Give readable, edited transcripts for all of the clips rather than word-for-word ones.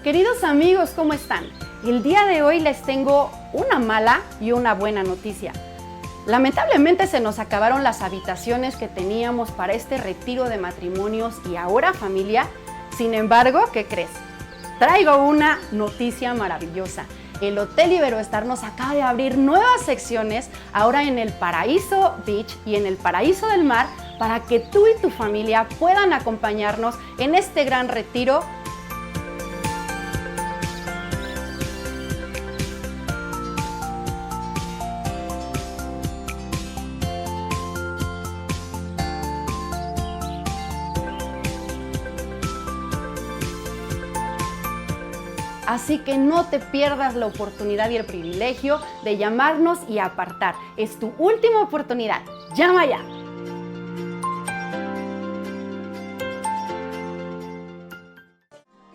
Queridos amigos, ¿cómo están? El día de hoy les tengo una mala y una buena noticia. Lamentablemente se nos acabaron las habitaciones que teníamos para este retiro de matrimonios y ahora familia. Sin embargo, ¿qué crees? Traigo una noticia maravillosa. El Hotel Iberoestar nos acaba de abrir nuevas secciones ahora en el Paraíso Beach y en el Paraíso del Mar para que tú y tu familia puedan acompañarnos en este gran retiro. Así que no te pierdas la oportunidad y el privilegio de llamarnos y apartar. Es tu última oportunidad. ¡Llama ya!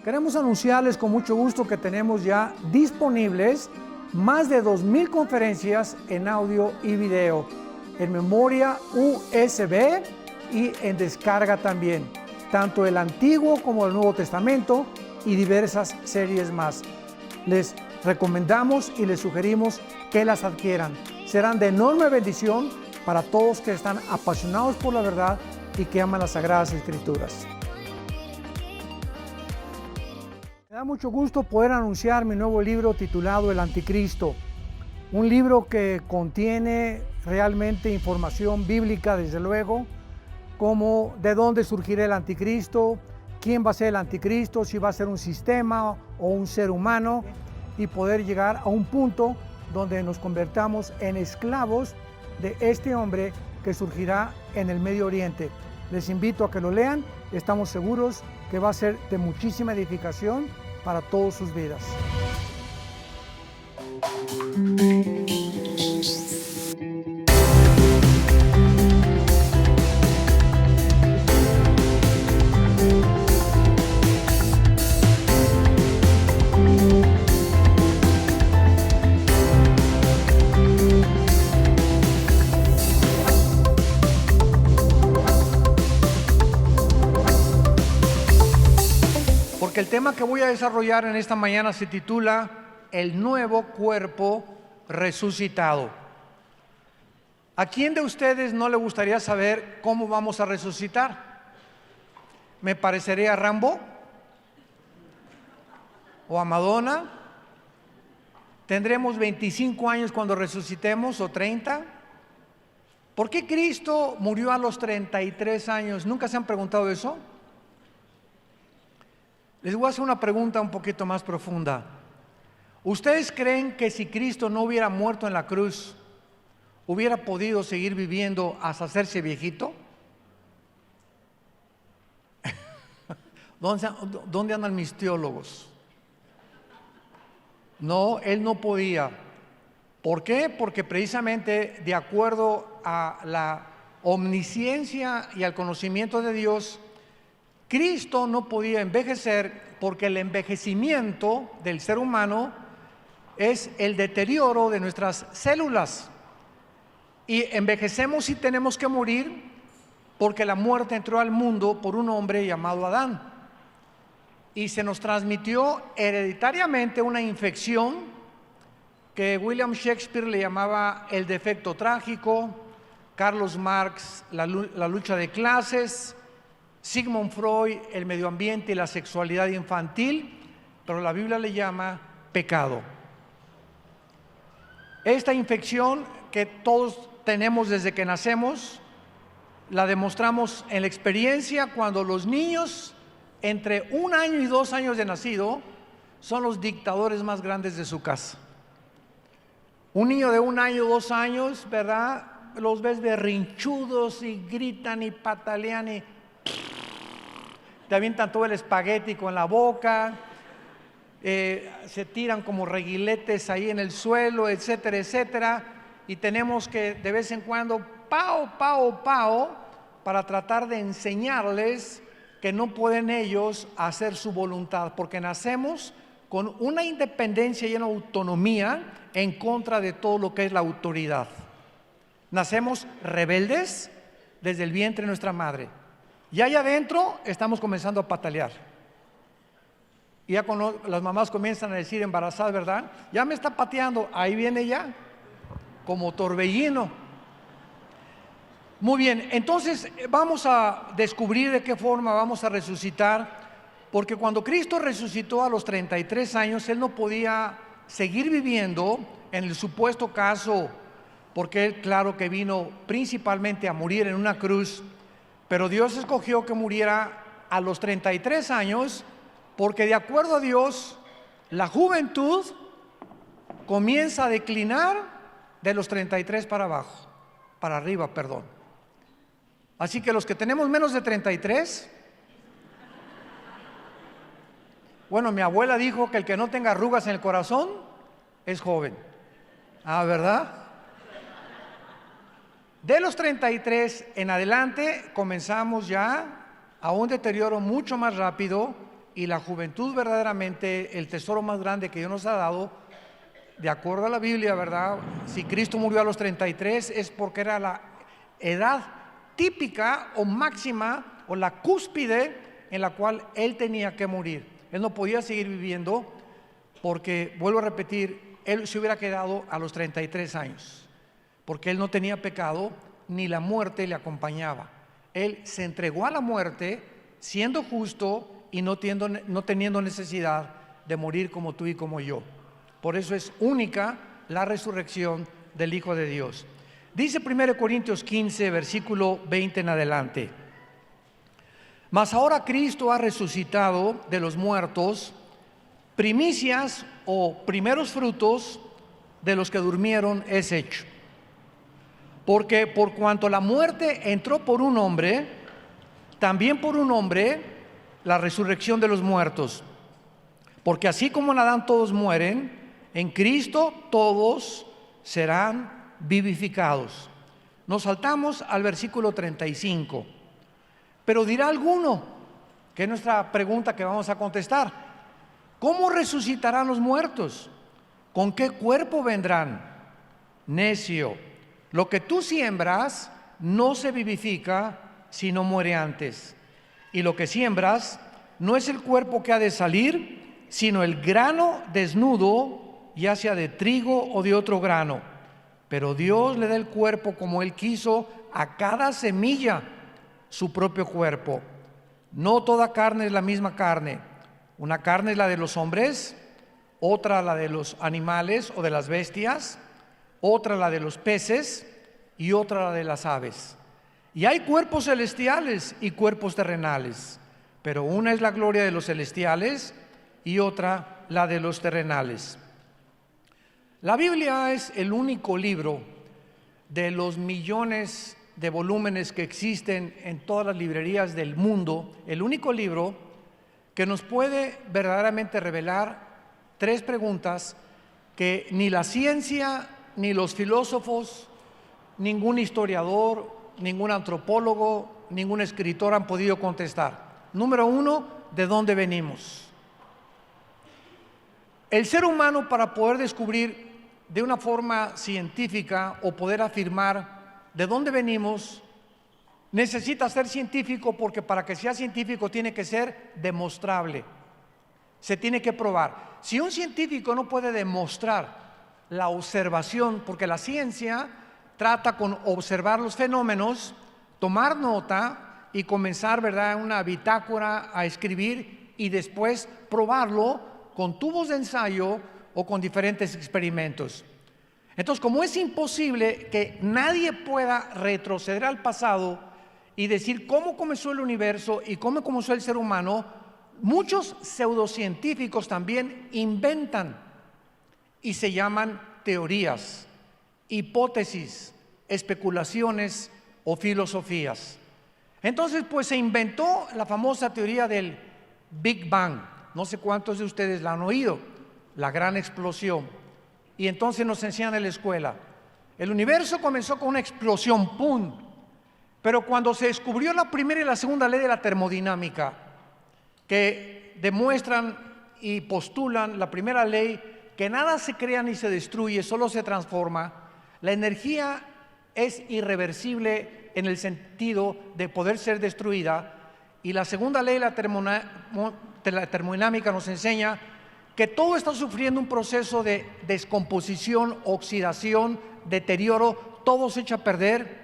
Queremos anunciarles con mucho gusto que tenemos ya disponibles más de 2,000 conferencias en audio y video, en memoria USB y en descarga también, tanto el Antiguo como el Nuevo Testamento y diversas series más. Les recomendamos y les sugerimos que las adquieran. Serán de enorme bendición para todos que están apasionados por la verdad y que aman las Sagradas Escrituras. Me da mucho gusto poder anunciar mi nuevo libro titulado El Anticristo, un libro que contiene realmente información bíblica, desde luego, como de dónde surgirá el Anticristo, quién va a ser el Anticristo, si va a ser un sistema o un ser humano, y poder llegar a un punto donde nos convertamos en esclavos de este hombre que surgirá en el Medio Oriente. Les invito a que lo lean, estamos seguros que va a ser de muchísima edificación para todas sus vidas. Porque el tema que voy a desarrollar en esta mañana se titula El nuevo cuerpo resucitado. ¿A quién de ustedes no le gustaría saber cómo vamos a resucitar? ¿Me parecería a Rambo? ¿O a Madonna? ¿Tendremos 25 años cuando resucitemos o 30? ¿Por qué Cristo murió a los 33 años? ¿Nunca se han preguntado eso? Les voy a hacer una pregunta un poquito más profunda. ¿Ustedes creen que si Cristo no hubiera muerto en la cruz, hubiera podido seguir viviendo hasta hacerse viejito? ¿Dónde andan mis teólogos? No, Él no podía. ¿Por qué? Porque precisamente de acuerdo a la omnisciencia y al conocimiento de Dios, Cristo no podía envejecer porque el envejecimiento del ser humano es el deterioro de nuestras células. Y envejecemos y tenemos que morir porque la muerte entró al mundo por un hombre llamado Adán. Y se nos transmitió hereditariamente una infección que William Shakespeare le llamaba el defecto trágico, Carlos Marx la lucha de clases, Sigmund Freud, el medio ambiente y la sexualidad infantil, pero la Biblia le llama pecado. Esta infección que todos tenemos desde que nacemos, la demostramos en la experiencia cuando los niños entre 1 año y 2 años de nacido son los dictadores más grandes de su casa. Un niño de 1 año, 2 años, ¿verdad? Los ves berrinchudos y gritan y patalean y te avientan todo el espagueti con la boca, se tiran como reguiletes ahí en el suelo, etcétera, etcétera, y tenemos que de vez en cuando pao para tratar de enseñarles que no pueden ellos hacer su voluntad, porque nacemos con una independencia y una autonomía en contra de todo lo que es la autoridad. Nacemos rebeldes desde el vientre de nuestra madre. Y allá adentro estamos comenzando a patalear. Y ya cuando las mamás comienzan a decir embarazadas, ¿verdad? Ya me está pateando, ahí viene ya, como torbellino. Muy bien, entonces vamos a descubrir de qué forma vamos a resucitar, porque cuando Cristo resucitó a los 33 años, Él no podía seguir viviendo en el supuesto caso, porque Él, claro que vino principalmente a morir en una cruz, pero Dios escogió que muriera a los 33 años, porque de acuerdo a Dios, la juventud comienza a declinar de los 33 para abajo, para arriba, perdón. Así que los que tenemos menos de 33, bueno, mi abuela dijo que el que no tenga arrugas en el corazón es joven. Ah, ¿verdad? De los 33 en adelante comenzamos ya a un deterioro mucho más rápido, y la juventud verdaderamente, el tesoro más grande que Dios nos ha dado, de acuerdo a la Biblia, ¿verdad? Si Cristo murió a los 33 es porque era la edad típica o máxima o la cúspide en la cual Él tenía que morir. Él no podía seguir viviendo porque, vuelvo a repetir, Él se hubiera quedado a los 33 años, porque Él no tenía pecado ni la muerte le acompañaba. Él se entregó a la muerte siendo justo y no teniendo necesidad de morir como tú y como yo. Por eso es única la resurrección del Hijo de Dios. Dice 1 Corintios 15, versículo 20 en adelante: mas ahora Cristo ha resucitado de los muertos, primicias o primeros frutos de los que durmieron es hecho. Porque por cuanto la muerte entró por un hombre, también por un hombre la resurrección de los muertos. Porque así como en Adán todos mueren, en Cristo todos serán vivificados. Nos saltamos al versículo 35. Pero dirá alguno, que es nuestra pregunta que vamos a contestar: ¿cómo resucitarán los muertos? ¿Con qué cuerpo vendrán? Necio, lo que tú siembras no se vivifica si no muere antes. Y lo que siembras no es el cuerpo que ha de salir, sino el grano desnudo, ya sea de trigo o de otro grano. Pero Dios le da el cuerpo como Él quiso a cada semilla su propio cuerpo. No toda carne es la misma carne. Una carne es la de los hombres, otra la de los animales o de las bestias, otra la de los peces y otra la de las aves. Y hay cuerpos celestiales y cuerpos terrenales, pero una es la gloria de los celestiales y otra la de los terrenales. La Biblia es el único libro de los millones de volúmenes que existen en todas las librerías del mundo, el único libro que nos puede verdaderamente revelar tres preguntas que ni la ciencia, ni los filósofos, ningún historiador, ningún antropólogo, ningún escritor han podido contestar. Número uno, ¿de dónde venimos? El ser humano, para poder descubrir de una forma científica o poder afirmar de dónde venimos, necesita ser científico, porque para que sea científico tiene que ser demostrable, se tiene que probar. Si un científico no puede demostrar la observación, porque la ciencia trata con observar los fenómenos, tomar nota y comenzar, ¿verdad?, una bitácora a escribir y después probarlo con tubos de ensayo o con diferentes experimentos. Entonces, como es imposible que nadie pueda retroceder al pasado y decir cómo comenzó el universo y cómo comenzó el ser humano, muchos pseudocientíficos también inventan y se llaman teorías, hipótesis, especulaciones o filosofías. Entonces, pues se inventó la famosa teoría del Big Bang. No sé cuántos de ustedes la han oído, la gran explosión. Y entonces nos enseñan en la escuela, el universo comenzó con una explosión, ¡pum! Pero cuando se descubrió la primera y la segunda ley de la termodinámica, que demuestran y postulan la primera ley, que nada se crea ni se destruye, solo se transforma, la energía es irreversible en el sentido de poder ser destruida, y la segunda ley de la la termodinámica nos enseña que todo está sufriendo un proceso de descomposición, oxidación, deterioro, todo se echa a perder.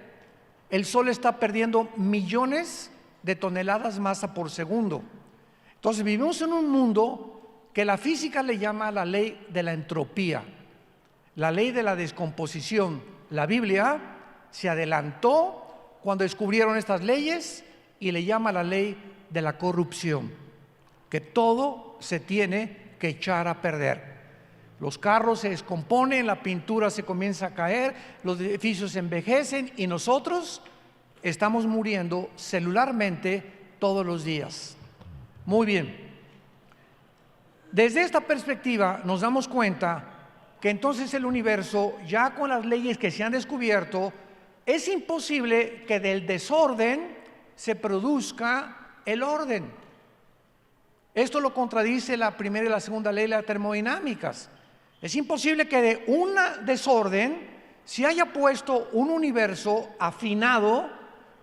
El Sol está perdiendo millones de toneladas de masa por segundo. Entonces vivimos en un mundo que la física le llama la ley de la entropía, la ley de la descomposición. La Biblia se adelantó cuando descubrieron estas leyes y le llama la ley de la corrupción, que todo se tiene que echar a perder. Los carros se descomponen, la pintura se comienza a caer, los edificios se envejecen y nosotros estamos muriendo celularmente todos los días. Muy bien. Desde esta perspectiva nos damos cuenta que entonces el universo, ya con las leyes que se han descubierto, es imposible que del desorden se produzca el orden. Esto lo contradice la primera y la segunda ley de las termodinámicas. Es imposible que de un desorden se haya puesto un universo afinado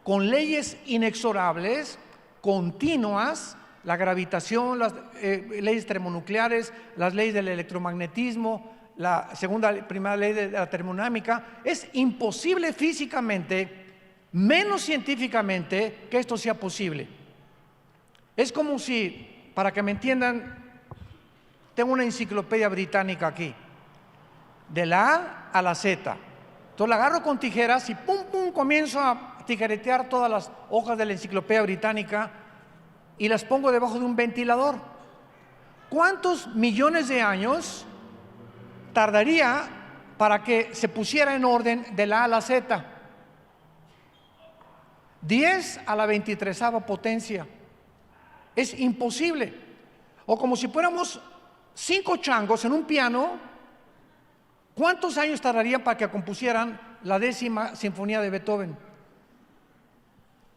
con leyes inexorables, continuas, la gravitación, las leyes termonucleares, las leyes del electromagnetismo, la primera ley de la termodinámica. Es imposible físicamente, menos científicamente, que esto sea posible. Es como si, para que me entiendan, tengo una enciclopedia británica aquí, de la A a la Z. Entonces la agarro con tijeras y pum, pum, comienzo a tijeretear todas las hojas de la enciclopedia británica y las pongo debajo de un ventilador. ¿Cuántos millones de años tardaría para que se pusiera en orden de la A a la Z? 10 a la 23ª potencia. Es imposible. O como si fuéramos 5 changos en un piano, ¿cuántos años tardarían para que compusieran la 10ª sinfonía de Beethoven?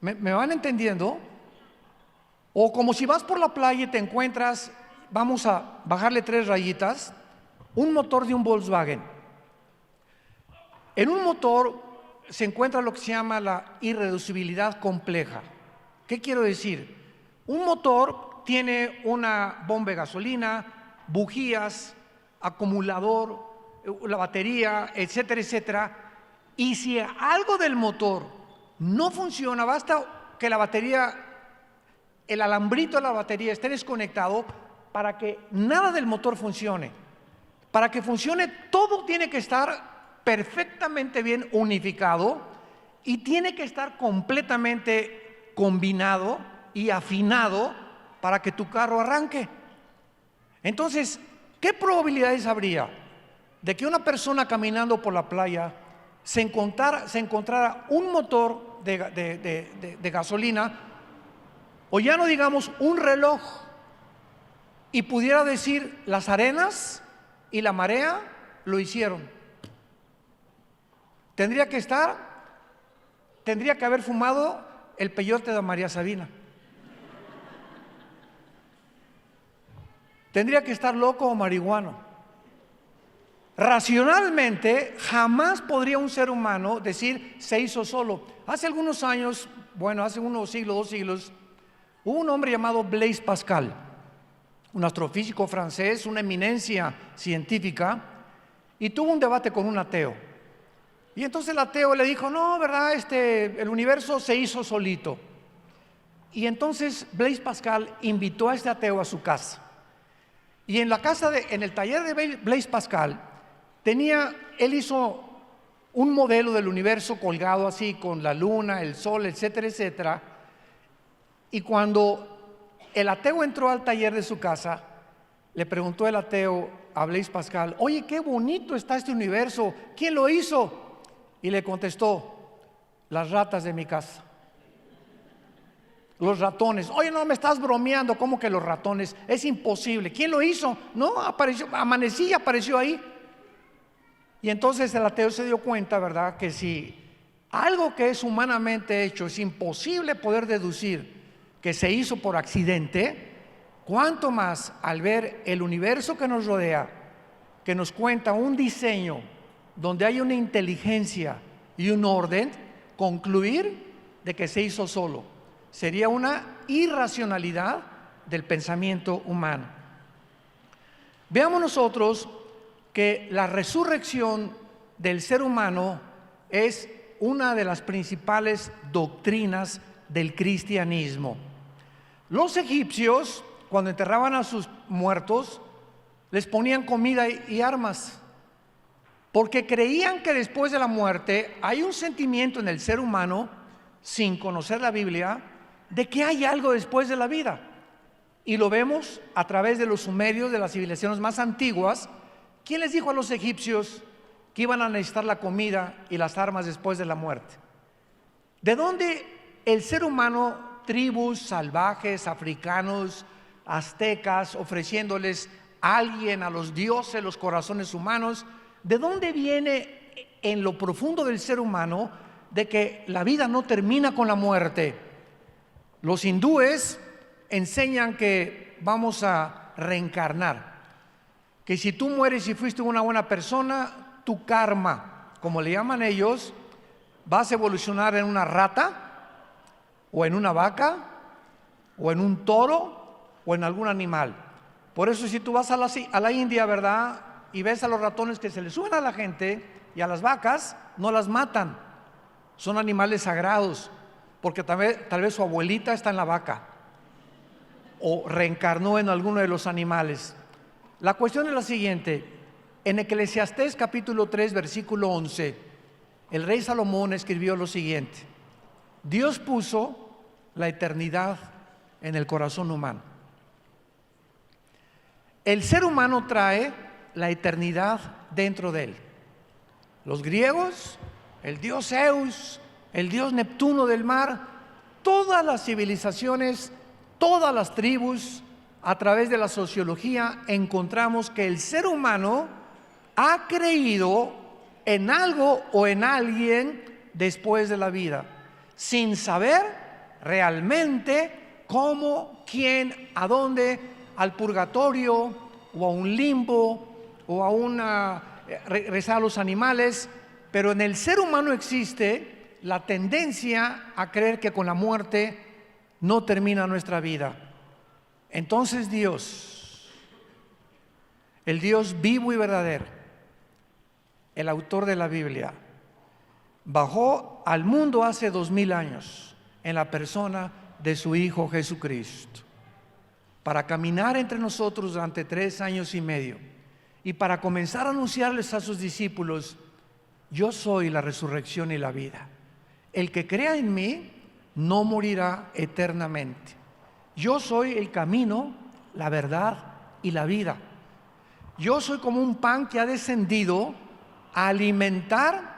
¿Me van entendiendo? O como si vas por la playa y te encuentras, vamos a bajarle 3 rayitas, un motor de un Volkswagen. En un motor se encuentra lo que se llama la irreducibilidad compleja. ¿Qué quiero decir? Un motor tiene una bomba de gasolina, bujías, acumulador, la batería, etcétera, etcétera. Y si algo del motor no funciona, basta que la batería, el alambrito de la batería esté desconectado para que nada del motor funcione. Para que funcione, todo tiene que estar perfectamente bien unificado y tiene que estar completamente combinado y afinado para que tu carro arranque. Entonces, ¿qué probabilidades habría de que una persona caminando por la playa se encontrara un motor de gasolina, o ya no digamos un reloj, y pudiera decir las arenas y la marea lo hicieron? Tendría que haber fumado el peyote de María Sabina. Tendría que estar loco o marihuano. Racionalmente, jamás podría un ser humano decir se hizo solo. Hace algunos años, hace unos siglos, 2 siglos, hubo un hombre llamado Blaise Pascal, un astrofísico francés, una eminencia científica, y tuvo un debate con un ateo. Y entonces el ateo le dijo, no, ¿verdad? El universo se hizo solito. Y entonces Blaise Pascal invitó a este ateo a su casa. Y en el taller de Blaise Pascal, él hizo un modelo del universo colgado así, con la luna, el sol, etcétera, etcétera. Y cuando el ateo entró al taller de su casa, le preguntó el ateo a Blaise Pascal, oye, qué bonito está este universo, ¿quién lo hizo? Y le contestó, las ratas de mi casa. Los ratones. Oye, no me estás bromeando, ¿cómo que los ratones? Es imposible. ¿Quién lo hizo? No, amanecí y apareció ahí. Y entonces el ateo se dio cuenta, ¿verdad? Que si algo que es humanamente hecho es imposible poder deducir que se hizo por accidente, cuánto más al ver el universo que nos rodea, que nos cuenta un diseño donde hay una inteligencia y un orden, concluir de que se hizo solo. Sería una irracionalidad del pensamiento humano. Veamos nosotros que la resurrección del ser humano es una de las principales doctrinas del cristianismo. Los egipcios, cuando enterraban a sus muertos, les ponían comida y armas, porque creían que después de la muerte hay un sentimiento en el ser humano, sin conocer la Biblia, de que hay algo después de la vida. Y lo vemos a través de los sumerios, de las civilizaciones más antiguas. ¿Quién les dijo a los egipcios que iban a necesitar la comida y las armas después de la muerte? ¿De dónde el ser humano, tribus salvajes, africanos, aztecas, ofreciéndoles a alguien, a los dioses, los corazones humanos, de dónde viene en lo profundo del ser humano de que la vida no termina con la muerte? Los hindúes enseñan que vamos a reencarnar, que si tú mueres y fuiste una buena persona, tu karma, como le llaman ellos, vas a evolucionar en una rata, o en una vaca, o en un toro, o en algún animal. Por eso si tú vas a la India, ¿verdad?, y ves a los ratones que se les suben a la gente y a las vacas, no las matan, son animales sagrados, porque tal vez su abuelita está en la vaca o reencarnó en alguno de los animales. La cuestión es la siguiente: en Eclesiastés capítulo 3 versículo 11, el rey Salomón escribió lo siguiente: Dios puso la eternidad en el corazón humano. El ser humano trae la eternidad dentro de él. Los griegos, el dios Zeus, el dios Neptuno del mar, todas las civilizaciones, todas las tribus, a través de la sociología, encontramos que el ser humano ha creído en algo o en alguien después de la vida, sin saber realmente cómo, quién, a dónde, al purgatorio o a un limbo o a regresar a los animales. Pero en el ser humano existe la tendencia a creer que con la muerte no termina nuestra vida. Entonces Dios, el Dios vivo y verdadero, el autor de la Biblia, bajó al mundo hace 2000 años en la persona de su Hijo Jesucristo, para caminar entre nosotros durante 3 años y medio y para comenzar a anunciarles a sus discípulos: yo soy la resurrección y la vida. El que crea en mí no morirá eternamente. Yo soy el camino, la verdad y la vida. Yo soy como un pan que ha descendido a alimentar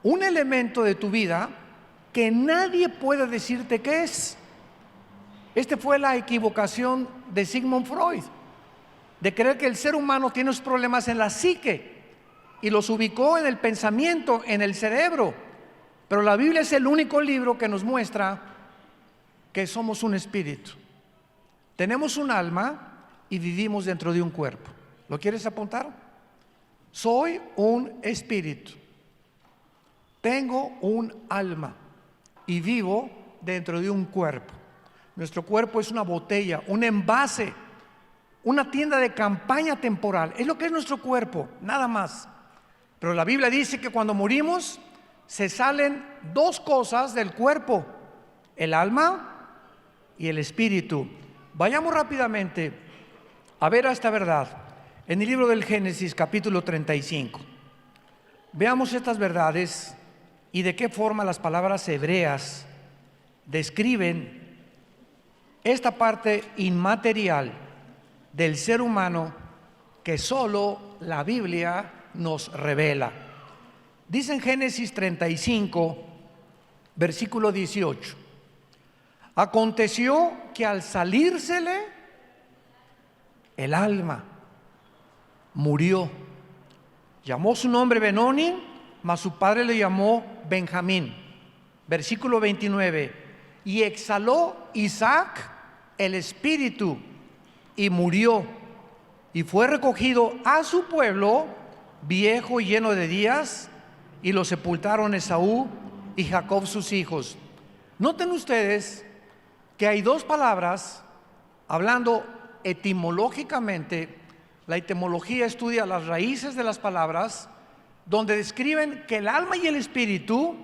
un elemento de tu vida que nadie puede decirte qué es. Esta fue la equivocación de Sigmund Freud, de creer que el ser humano tiene los problemas en la psique y los ubicó en el pensamiento, en el cerebro. Pero la Biblia es el único libro que nos muestra que somos un espíritu. Tenemos un alma y vivimos dentro de un cuerpo. ¿Lo quieres apuntar? Soy un espíritu, tengo un alma y vivo dentro de un cuerpo. Nuestro cuerpo es una botella, un envase, una tienda de campaña temporal. Es lo que es nuestro cuerpo, nada más. Pero la Biblia dice que cuando morimos se salen 2 cosas del cuerpo: el alma y el espíritu. Vayamos rápidamente a ver esta verdad en el libro del Génesis capítulo 35. Veamos estas verdades y de qué forma las palabras hebreas describen esta parte inmaterial del ser humano que solo la Biblia nos revela. Dice en Génesis 35, versículo 18: aconteció que al salírsele el alma, murió. Llamó su nombre Benoni, mas su padre le llamó Benjamín. Versículo 29: y exhaló Isaac el espíritu y murió, y fue recogido a su pueblo viejo y lleno de días, y lo sepultaron Esaú y Jacob sus hijos. Noten ustedes que hay 2 palabras Hablando etimológicamente, la etimología estudia las raíces de las palabras, donde describen que el alma y el espíritu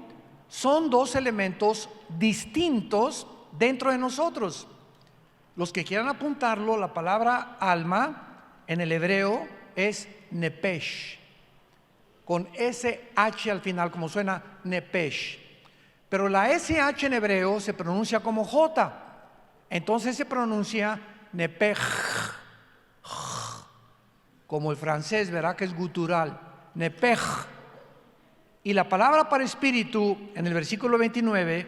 son dos elementos distintos dentro de nosotros. Los que quieran apuntarlo, la palabra alma en el hebreo es nepesh, con SH al final, como suena nepesh. Pero la SH en hebreo se pronuncia como J, entonces se pronuncia nepej, como el francés, ¿verdad? Que es gutural, nepej. Y la palabra para espíritu en el versículo 29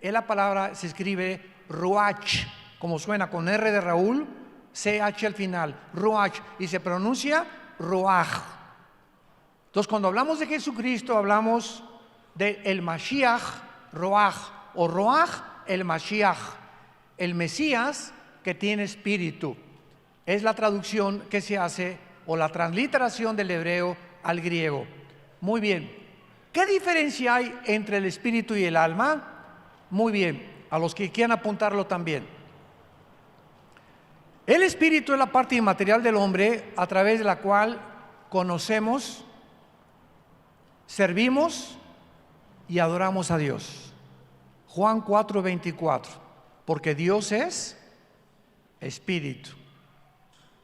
es la palabra, se escribe ruach, como suena con R de Raúl, CH al final, ruach, y se pronuncia ruach. Entonces, cuando hablamos de Jesucristo, hablamos de el Mashiach, ruach, o ruach, el Mashiach, el Mesías que tiene espíritu. Es la traducción que se hace, o la transliteración del hebreo al griego. Muy bien. ¿Qué diferencia hay entre el espíritu y el alma? Muy bien, a los que quieran apuntarlo también. El espíritu es la parte inmaterial del hombre a través de la cual conocemos, servimos y adoramos a Dios. Juan 4:24, porque Dios es espíritu.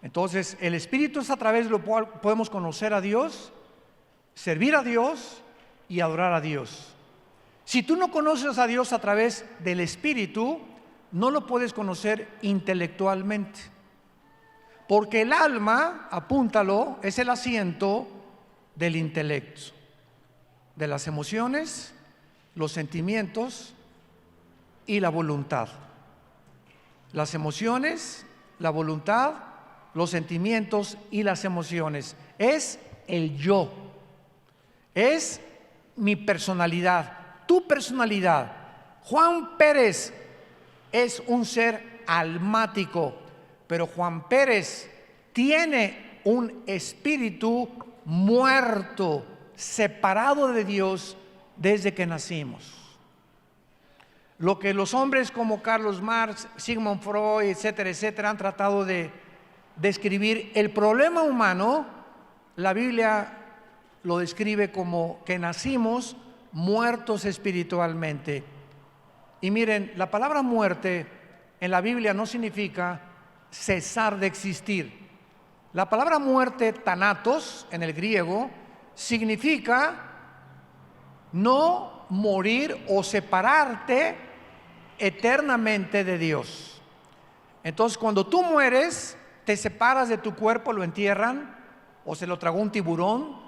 Entonces, el espíritu es a través de lo cual podemos conocer a Dios, servir a Dios y adorar a Dios. Si tú no conoces a Dios a través del espíritu, no lo puedes conocer intelectualmente. Porque el alma, apúntalo, es el asiento del intelecto, de las emociones, los sentimientos y la voluntad. Las emociones, la voluntad, los sentimientos y las emociones. Es el yo. Es mi personalidad, tu personalidad. Juan Pérez es un ser almático, pero Juan Pérez tiene un espíritu muerto, separado de Dios desde que nacimos. Lo que los hombres como Carlos Marx, Sigmund Freud, etcétera, etcétera, han tratado de describir el problema humano, la Biblia lo describe como que nacimos muertos espiritualmente. Y miren, la palabra muerte en la Biblia no significa cesar de existir. La palabra muerte, thanatos, en el griego, significa no morir o separarte eternamente de Dios. Entonces, cuando tú mueres, te separas de tu cuerpo, lo entierran, o se lo tragó un tiburón,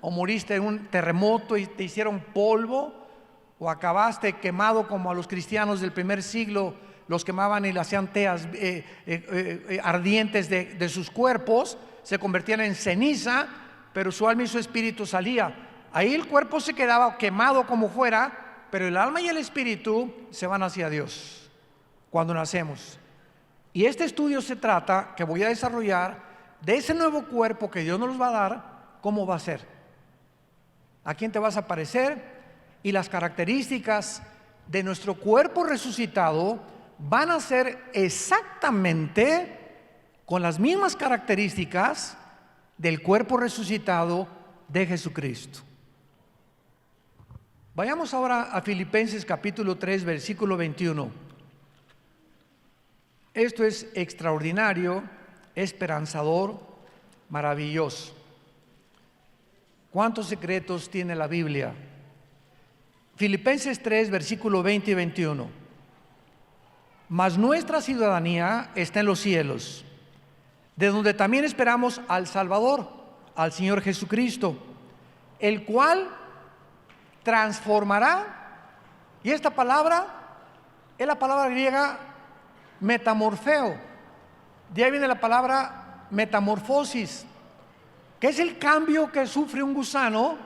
o moriste en un terremoto y te hicieron polvo, o acabaste quemado como a los cristianos del primer siglo los quemaban y le hacían teas ardientes de sus cuerpos, se convertían en ceniza, pero su alma y su espíritu salía. Ahí el cuerpo se quedaba quemado como fuera, pero el alma y el espíritu se van hacia Dios cuando nacemos. Y este estudio se trata, que voy a desarrollar, de ese nuevo cuerpo que Dios nos va a dar, ¿cómo va a ser? ¿A quién te vas a parecer? Y las características de nuestro cuerpo resucitado van a ser exactamente con las mismas características del cuerpo resucitado de Jesucristo. Vayamos ahora a Filipenses capítulo 3, versículo 21. Esto es extraordinario, esperanzador, maravilloso. ¿Cuántos secretos tiene la Biblia? Filipenses 3, versículo 20 y 21. Mas nuestra ciudadanía está en los cielos, de donde también esperamos al Salvador, al Señor Jesucristo, el cual transformará, y esta palabra es la palabra griega metamorfeo, de ahí viene la palabra metamorfosis, que es el cambio que sufre un gusano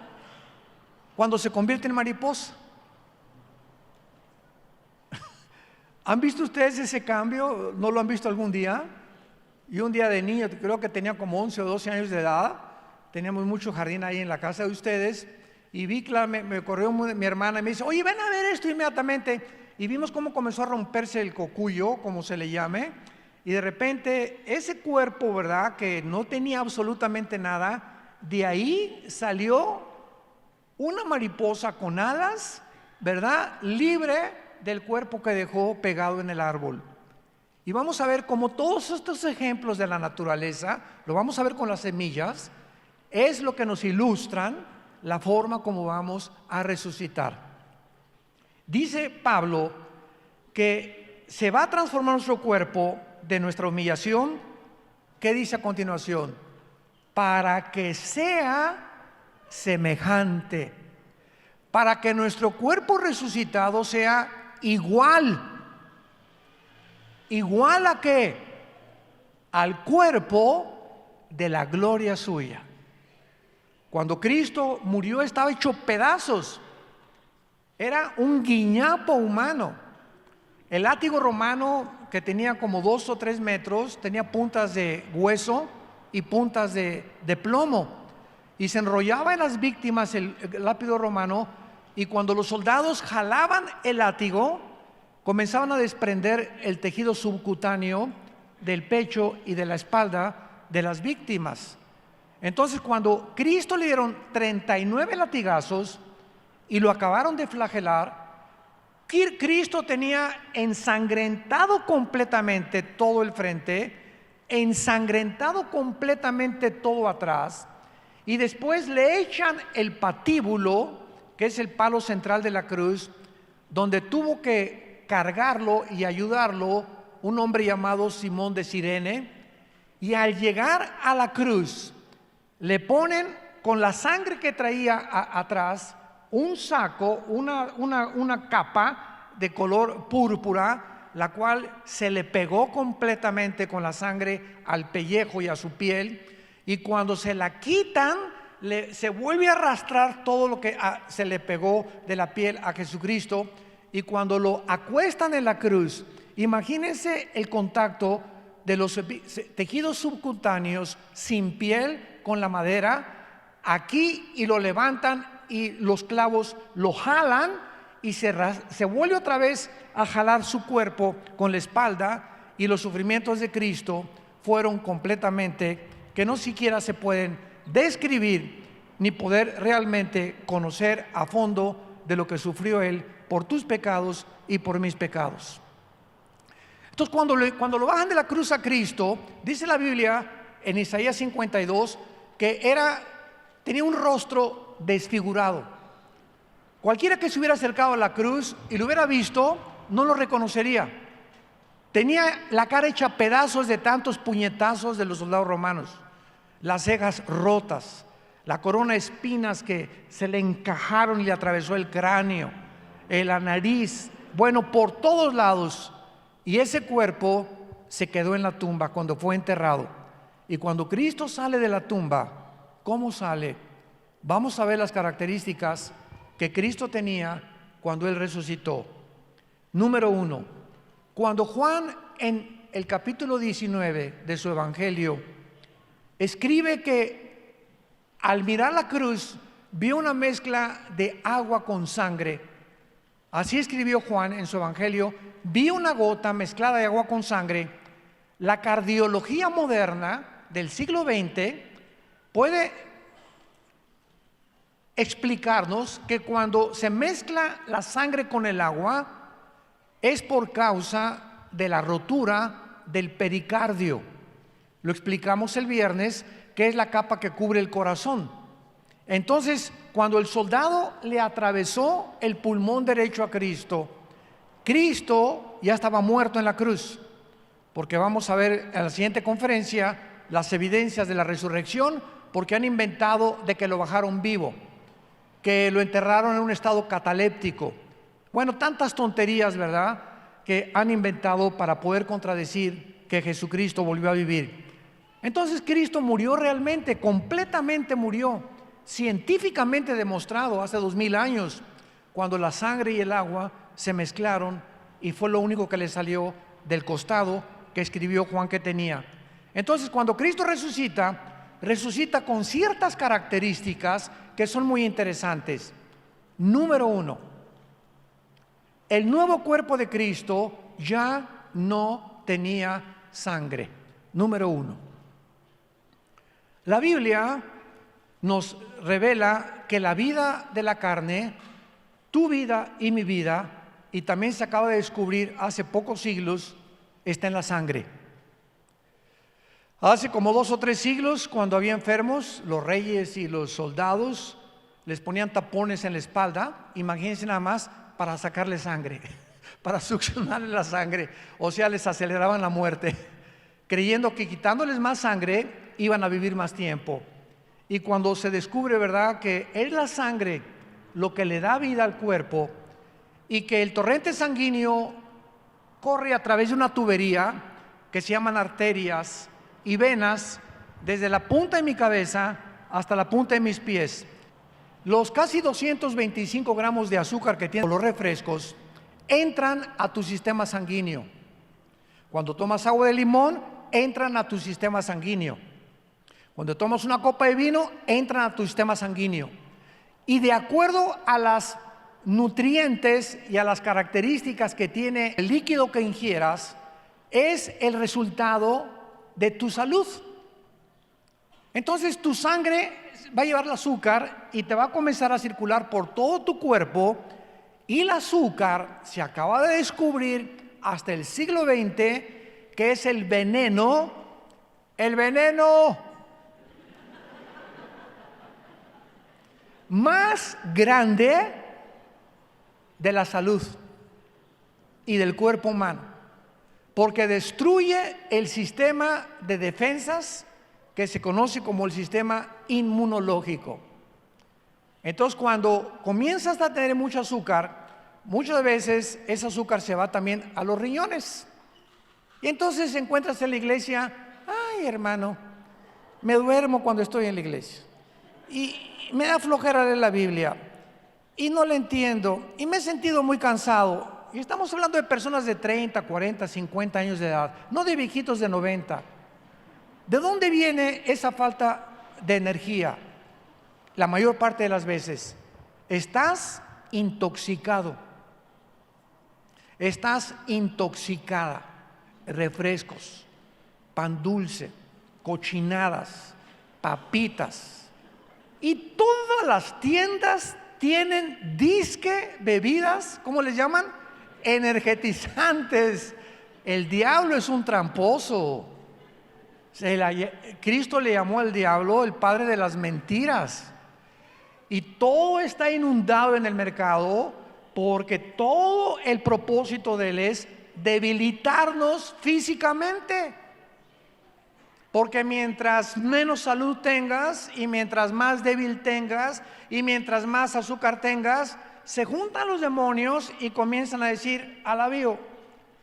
cuando se convierte en mariposa. ¿Han visto ustedes ese cambio? ¿No lo han visto algún día? Y un día de niño, creo que tenía como 11 o 12 años de edad, teníamos mucho jardín ahí en la casa de ustedes, y vi, me corrió mi hermana y me dice, oye, ven a ver esto inmediatamente. Y vimos cómo comenzó a romperse el cocuyo, como se le llame, y de repente ese cuerpo, ¿verdad?, que no tenía absolutamente nada, de ahí salió una mariposa con alas, ¿verdad?, libre del cuerpo que dejó pegado en el árbol. Y vamos a ver cómo todos estos ejemplos de la naturaleza, lo vamos a ver con las semillas, es lo que nos ilustran la forma como vamos a resucitar. Dice Pablo que se va a transformar nuestro cuerpo de nuestra humillación. ¿Qué dice a continuación? Para que sea semejante, para que nuestro cuerpo resucitado sea igual. ¿Igual a qué? Al cuerpo de la gloria suya. Cuando Cristo murió estaba hecho pedazos. Era un guiñapo humano. El látigo romano, que tenía como 2 o 3 metros, tenía puntas de hueso y puntas de plomo. Y se enrollaba en las víctimas el látigo romano, y cuando los soldados jalaban el látigo, comenzaban a desprender el tejido subcutáneo del pecho y de la espalda de las víctimas. Entonces, cuando Cristo le dieron 39 latigazos y lo acabaron de flagelar, Cristo tenía ensangrentado completamente todo el frente, ensangrentado completamente todo atrás, y después le echan el patíbulo, que es el palo central de la cruz, donde tuvo que cargarlo y ayudarlo un hombre llamado Simón de Cirene. Y al llegar a la cruz, le ponen con la sangre que traía atrás un saco, una capa de color púrpura, la cual se le pegó completamente con la sangre al pellejo y a su piel. Y cuando se la quitan, se vuelve a arrastrar todo lo que se le pegó de la piel a Jesucristo. Y cuando lo acuestan en la cruz, imagínense el contacto de los tejidos subcutáneos sin piel con la madera aquí, y lo levantan y los clavos lo jalan y se vuelve otra vez a jalar su cuerpo con la espalda. Y los sufrimientos de Cristo fueron completamente, que no siquiera se pueden describir ni poder realmente conocer a fondo de lo que sufrió Él por tus pecados y por mis pecados. Entonces, cuando lo bajan de la cruz a Cristo, dice la Biblia en Isaías 52 que tenía un rostro desfigurado. Cualquiera que se hubiera acercado a la cruz y lo hubiera visto, no lo reconocería. Tenía la cara hecha pedazos de tantos puñetazos de los soldados romanos, las cejas rotas, la corona de espinas que se le encajaron y le atravesó el cráneo, la nariz, bueno, por todos lados. Y ese cuerpo se quedó en la tumba cuando fue enterrado. Y cuando Cristo sale de la tumba, ¿cómo sale? Vamos a ver las características que Cristo tenía cuando Él resucitó. Número 1, cuando Juan en el capítulo 19 de su evangelio escribe que al mirar la cruz vio una mezcla de agua con sangre. Así escribió Juan en su evangelio: vi una gota mezclada de agua con sangre. La cardiología moderna del siglo XX puede explicarnos que cuando se mezcla la sangre con el agua es por causa de la rotura del pericardio. Lo explicamos el viernes, que es la capa que cubre el corazón. Entonces, cuando el soldado le atravesó el pulmón derecho a Cristo, Cristo ya estaba muerto en la cruz, porque vamos a ver en la siguiente conferencia las evidencias de la resurrección, porque han inventado de que lo bajaron vivo, que lo enterraron en un estado cataléptico. Bueno, tantas tonterías, ¿verdad?, que han inventado para poder contradecir que Jesucristo volvió a vivir. Entonces Cristo murió realmente, completamente murió, científicamente demostrado hace 2000 años, cuando la sangre y el agua se mezclaron y fue lo único que le salió del costado que escribió Juan que tenía. Entonces, cuando Cristo resucita con ciertas características que son muy interesantes. Número 1, el nuevo cuerpo de Cristo ya no tenía sangre. Número 1. La Biblia nos revela que la vida de la carne, tu vida y mi vida, y también se acaba de descubrir hace pocos siglos, está en la sangre. Hace como 2 o 3 siglos, cuando había enfermos, los reyes y los soldados les ponían tapones en la espalda, imagínense nada más, para sacarle sangre, para succionarle la sangre, o sea, les aceleraban la muerte, creyendo que quitándoles más sangre iban a vivir más tiempo. Y cuando se descubre, ¿verdad?, que es la sangre lo que le da vida al cuerpo y que el torrente sanguíneo corre a través de una tubería que se llaman arterias y venas desde la punta de mi cabeza hasta la punta de mis pies. Los casi 225 gramos de azúcar que tienen los refrescos entran a tu sistema sanguíneo. Cuando tomas agua de limón, entran a tu sistema sanguíneo. Cuando tomas una copa de vino, entran a tu sistema sanguíneo. Y de acuerdo a las nutrientes y a las características que tiene el líquido que ingieras, es el resultado de tu salud. Entonces tu sangre va a llevar el azúcar y te va a comenzar a circular por todo tu cuerpo, y el azúcar se acaba de descubrir hasta el siglo XX que es el veneno más grande de la salud y del cuerpo humano, porque destruye el sistema de defensas que se conoce como el sistema inmunológico. Entonces, cuando comienzas a tener mucho azúcar, muchas veces ese azúcar se va también a los riñones. Y entonces encuentras en la iglesia, ay hermano, me duermo cuando estoy en la iglesia. Y me da flojera leer la Biblia. Y no la entiendo. Y me he sentido muy cansado. Y estamos hablando de personas de 30, 40, 50 años de edad, no de viejitos de 90. ¿De dónde viene esa falta de energía? La mayor parte de las veces estás intoxicado, estás intoxicada. Refrescos, pan dulce, cochinadas, papitas, y todas las tiendas tienen disque bebidas, ¿cómo les llaman? Energetizantes. El diablo es un tramposo. Cristo le llamó al diablo el padre de las mentiras. Y todo está inundado en el mercado porque todo el propósito de él es debilitarnos físicamente. Porque mientras menos salud tengas y mientras más débil tengas y mientras más azúcar tengas, se juntan los demonios y comienzan a decir alabío,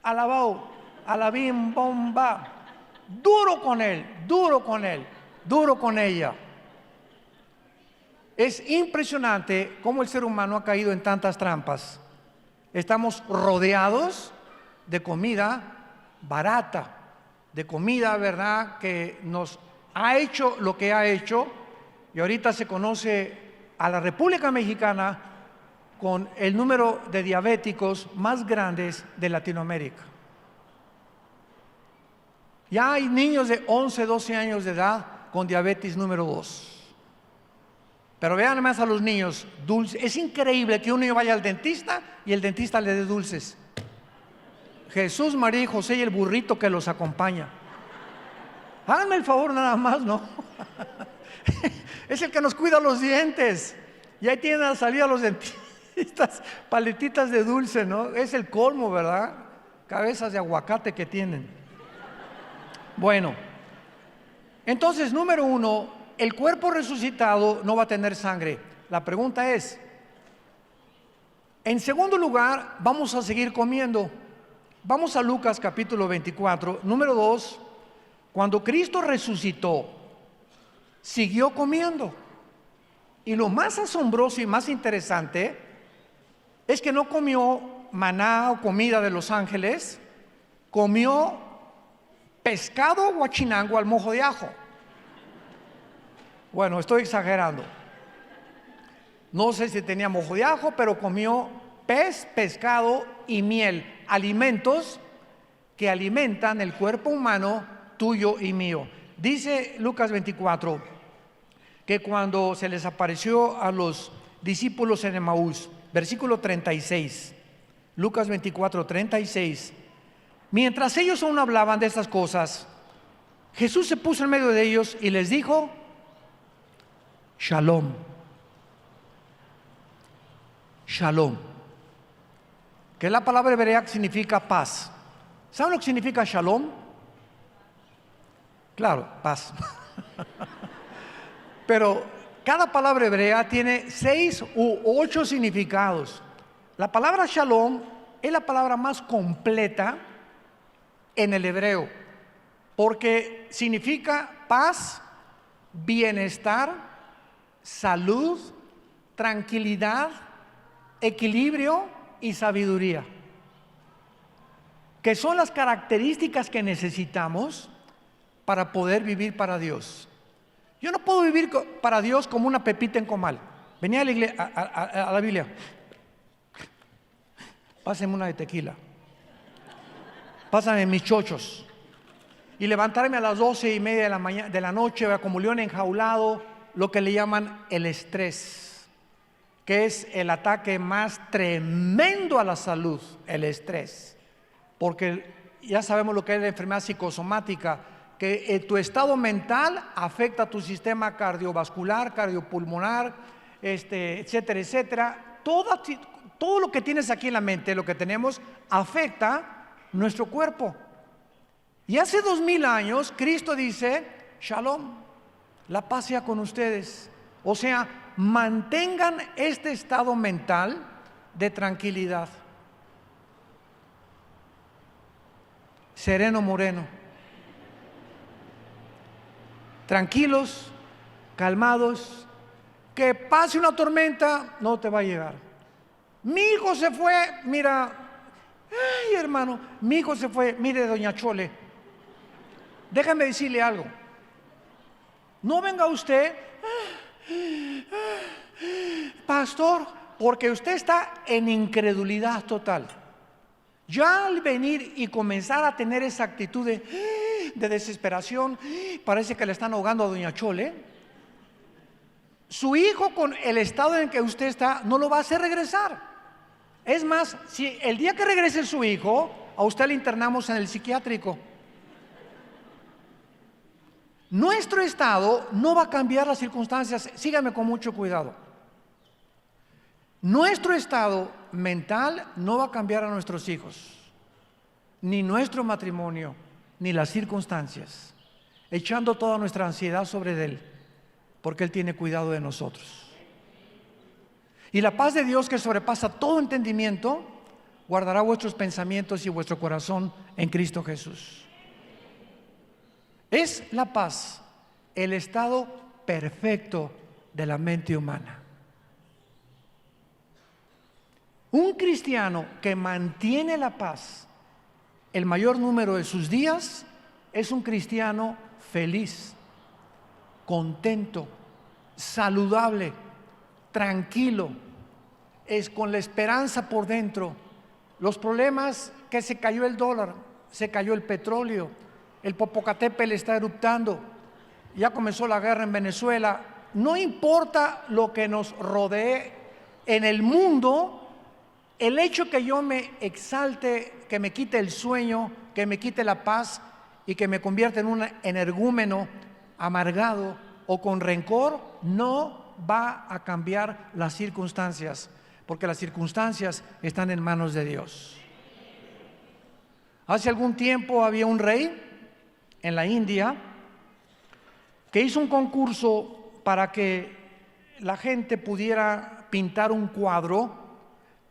alabao, alabim, bomba. Duro con él, duro con él, duro con ella. Es impresionante cómo el ser humano ha caído en tantas trampas. Estamos rodeados de comida barata, de comida, ¿verdad?, que nos ha hecho lo que ha hecho, y ahorita se conoce a la República Mexicana con el número de diabéticos más grandes de Latinoamérica. Ya hay niños de 11, 12 años de edad con diabetes número 2. Pero vean más a los niños, dulces. Es increíble que un niño vaya al dentista y el dentista le dé dulces. Jesús, María y José y el burrito que los acompaña. Háganme el favor nada más, ¿no? Es el que nos cuida los dientes. Y ahí tienen a salir a los dentistas paletitas de dulce, ¿no? Es el colmo, ¿verdad? Cabezas de aguacate que tienen. Bueno, entonces, número 1, el cuerpo resucitado no va a tener sangre. La pregunta es, en segundo lugar, vamos a seguir comiendo. Vamos a Lucas capítulo 24, número 2. Cuando Cristo resucitó, siguió comiendo. Y lo más asombroso y más interesante es que no comió maná o comida de los ángeles, comió pescado guachinango al mojo de ajo. Bueno, estoy exagerando. No sé si tenía mojo de ajo, pero comió pez, pescado y miel, alimentos que alimentan el cuerpo humano tuyo y mío. Dice Lucas 24 que cuando se les apareció a los discípulos en Emaús, versículo 36, Lucas 24, 36, mientras ellos aún hablaban de estas cosas, Jesús se puso en medio de ellos y les dijo: Shalom. Shalom, que la palabra hebrea que significa paz. ¿Saben lo que significa shalom? Claro, paz. Pero cada palabra hebrea tiene 6 u 8 significados. La palabra shalom es la palabra más completa en el hebreo, porque significa paz, bienestar, salud, tranquilidad, equilibrio y sabiduría, que son las características que necesitamos para poder vivir para Dios. Yo no puedo vivir para Dios como una pepita en comal. Venía a la iglesia, a la Biblia. Pásenme una de tequila. Pásame mis chochos. Y levantarme a las 12:30 de la noche como león enjaulado, lo que le llaman el estrés, que es el ataque más tremendo a la salud, el estrés. Porque ya sabemos lo que es la enfermedad psicosomática, que tu estado mental afecta a tu sistema cardiovascular, cardiopulmonar, etcétera, etcétera. Todo lo que tienes aquí en la mente, lo que tenemos, afecta nuestro cuerpo. Y hace 2000 años, Cristo dice: Shalom, la paz sea con ustedes. O sea, mantengan este estado mental de tranquilidad. Sereno moreno. Tranquilos, calmados. Que pase una tormenta, no te va a llegar. Mi hijo se fue, mira, ay hermano, mi hijo se fue, mire doña Chole, déjame decirle algo. No venga usted, pastor, porque usted está en incredulidad total. Ya al venir y comenzar a tener esa actitud de desesperación, parece que le están ahogando a doña Chole. Su hijo, con el estado en que usted está, no lo va a hacer regresar. Es más, si el día que regrese su hijo, a usted le internamos en el psiquiátrico. Nuestro estado no va a cambiar las circunstancias. Síganme con mucho cuidado. Nuestro estado mental no va a cambiar a nuestros hijos, ni nuestro matrimonio, ni las circunstancias, echando toda nuestra ansiedad sobre Él, porque Él tiene cuidado de nosotros. Y la paz de Dios, que sobrepasa todo entendimiento, guardará vuestros pensamientos y vuestro corazón en Cristo Jesús. Es la paz el estado perfecto de la mente humana. Un cristiano que mantiene la paz el mayor número de sus días es un cristiano feliz, contento, saludable, tranquilo, es con la esperanza por dentro. Los problemas, que se cayó el dólar, se cayó el petróleo, el Popocatépetl está eruptando, ya comenzó la guerra en Venezuela. No importa lo que nos rodee en el mundo, el hecho que yo me exalte, que me quite el sueño, que me quite la paz y que me convierta en un energúmeno amargado o con rencor, no va a cambiar las circunstancias, porque las circunstancias están en manos de Dios. Hace algún tiempo había un rey en la India que hizo un concurso para que la gente pudiera pintar un cuadro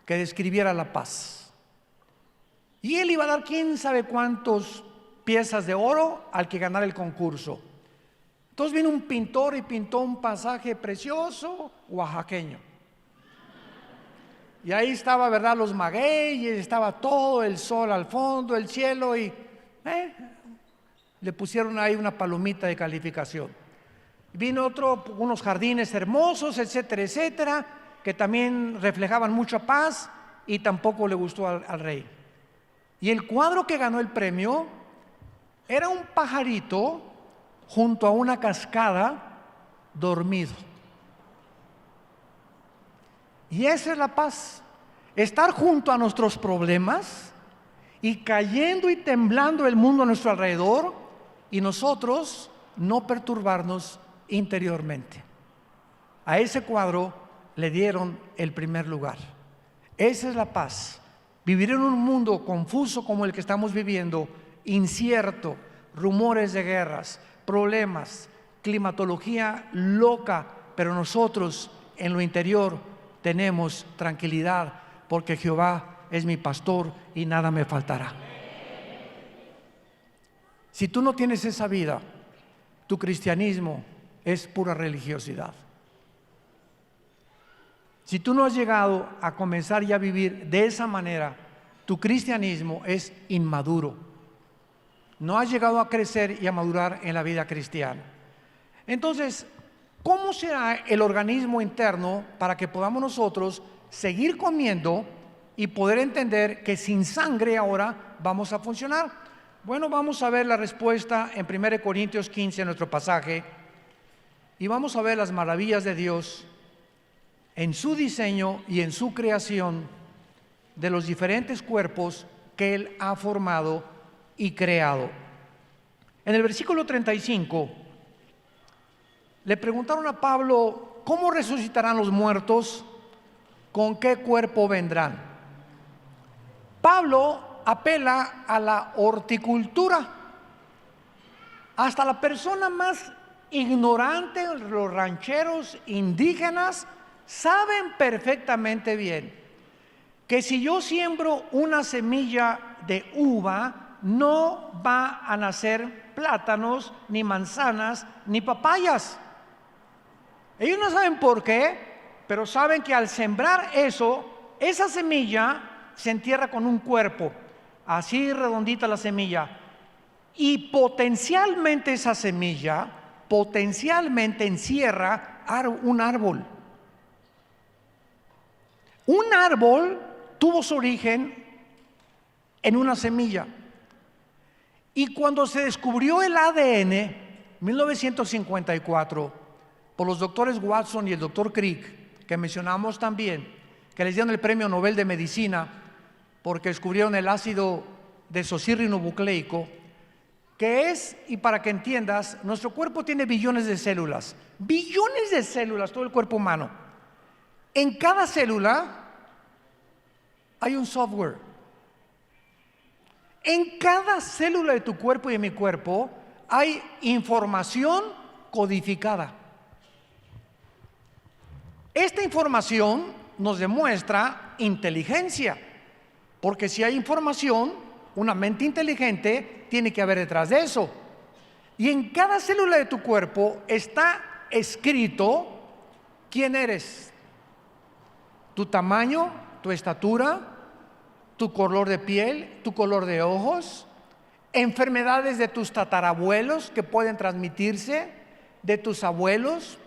que describiera la paz. Y él iba a dar quién sabe cuántas piezas de oro al que ganara el concurso. Entonces vino un pintor y pintó un pasaje precioso oaxaqueño. Y ahí estaba, ¿verdad?, los magueyes, estaba todo el sol al fondo, el cielo, y le pusieron ahí una palomita de calificación. Vino otro, unos jardines hermosos, etcétera, etcétera, que también reflejaban mucha paz, y tampoco le gustó al rey. Y el cuadro que ganó el premio era un pajarito junto a una cascada dormido. Y esa es la paz, estar junto a nuestros problemas y cayendo y temblando el mundo a nuestro alrededor y nosotros no perturbarnos interiormente. A ese cuadro le dieron el primer lugar. Esa es la paz. Vivir en un mundo confuso como el que estamos viviendo, incierto, rumores de guerras, problemas, climatología loca, pero nosotros en lo interior tenemos tranquilidad porque Jehová es mi pastor y nada me faltará. Si tú no tienes esa vida, tu cristianismo es pura religiosidad. Si tú no has llegado a comenzar ya a vivir de esa manera, tu cristianismo es inmaduro. No has llegado a crecer y a madurar en la vida cristiana. Entonces, ¿cómo será el organismo interno para que podamos nosotros seguir comiendo y poder entender que sin sangre ahora vamos a funcionar? Bueno, vamos a ver la respuesta en 1 Corintios 15, nuestro pasaje, y vamos a ver las maravillas de Dios en su diseño y en su creación de los diferentes cuerpos que Él ha formado y creado. En el versículo 35 le preguntaron a Pablo: ¿cómo resucitarán los muertos? ¿Con qué cuerpo vendrán? Pablo apela a la horticultura. Hasta la persona más ignorante, los rancheros indígenas, saben perfectamente bien que si yo siembro una semilla de uva, no va a nacer plátanos, ni manzanas, ni papayas. Ellos no saben por qué, pero saben que al sembrar eso, esa semilla se entierra con un cuerpo, así redondita la semilla, y potencialmente esa semilla, potencialmente encierra un árbol. Un árbol tuvo su origen en una semilla. Y cuando se descubrió el ADN, 1954, por los doctores Watson y el doctor Crick, que mencionamos también, que les dieron el premio Nobel de Medicina porque descubrieron el ácido desoxirribonucleico, que es, y para que entiendas, nuestro cuerpo tiene billones de células, todo el cuerpo humano. En cada célula hay un software. En cada célula de tu cuerpo y de mi cuerpo hay información codificada. Esta información nos demuestra inteligencia, porque si hay información, una mente inteligente tiene que haber detrás de eso. Y en cada célula de tu cuerpo está escrito quién eres, tu tamaño, tu estatura, tu color de piel, tu color de ojos, enfermedades de tus tatarabuelos que pueden transmitirse, de tus abuelos,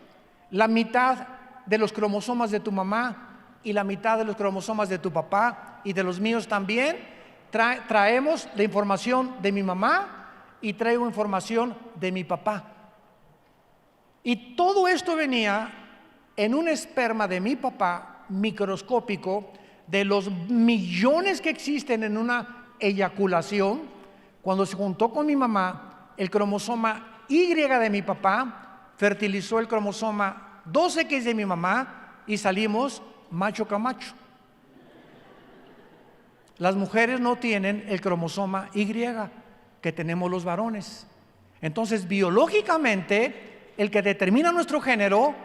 la mitad de los cromosomas de tu mamá y la mitad de los cromosomas de tu papá y de los míos también. Traemos la información de mi mamá y traigo información de mi papá. Y todo esto venía en un esperma de mi papá microscópico, de los millones que existen en una eyaculación. Cuando se juntó con mi mamá, el cromosoma Y de mi papá fertilizó el cromosoma 2X de mi mamá y salimos macho camacho. Las mujeres no tienen el cromosoma Y que tenemos los varones. Entonces, biológicamente, el que determina nuestro género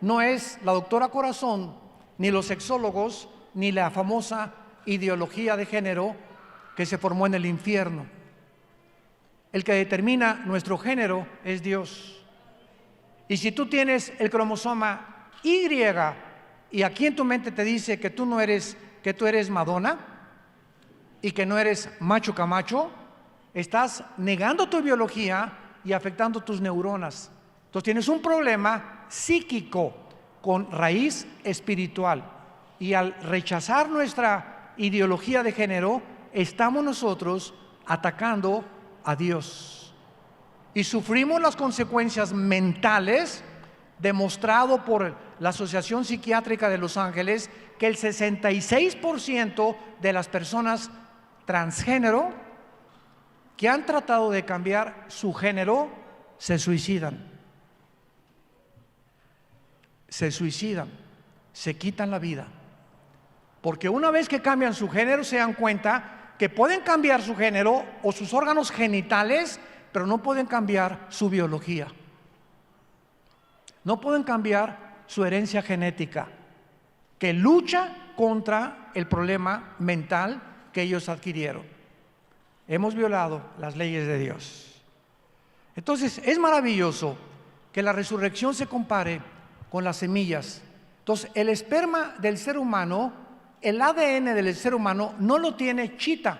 no es la doctora Corazón, ni los sexólogos, ni la famosa ideología de género que se formó en el infierno. El que determina nuestro género es Dios. Y si tú tienes el cromosoma Y aquí en tu mente te dice que tú no eres, que tú eres Madonna y que no eres macho camacho, estás negando tu biología y afectando tus neuronas. Entonces tienes un problema psíquico con raíz espiritual. Y al rechazar nuestra ideología de género, estamos nosotros atacando a Dios. Y sufrimos las consecuencias mentales, demostrado por la Asociación Psiquiátrica de Los Ángeles, que el 66% de las personas transgénero que han tratado de cambiar su género se suicidan. Se suicidan, se quitan la vida. Porque una vez que cambian su género se dan cuenta que pueden cambiar su género o sus órganos genitales, pero no pueden cambiar su biología. No pueden cambiar su herencia genética, que lucha contra el problema mental que ellos adquirieron. Hemos violado las leyes de Dios. Entonces, es maravilloso que la resurrección se compare con las semillas. Entonces, el esperma del ser humano, el ADN del ser humano, no lo tiene chita,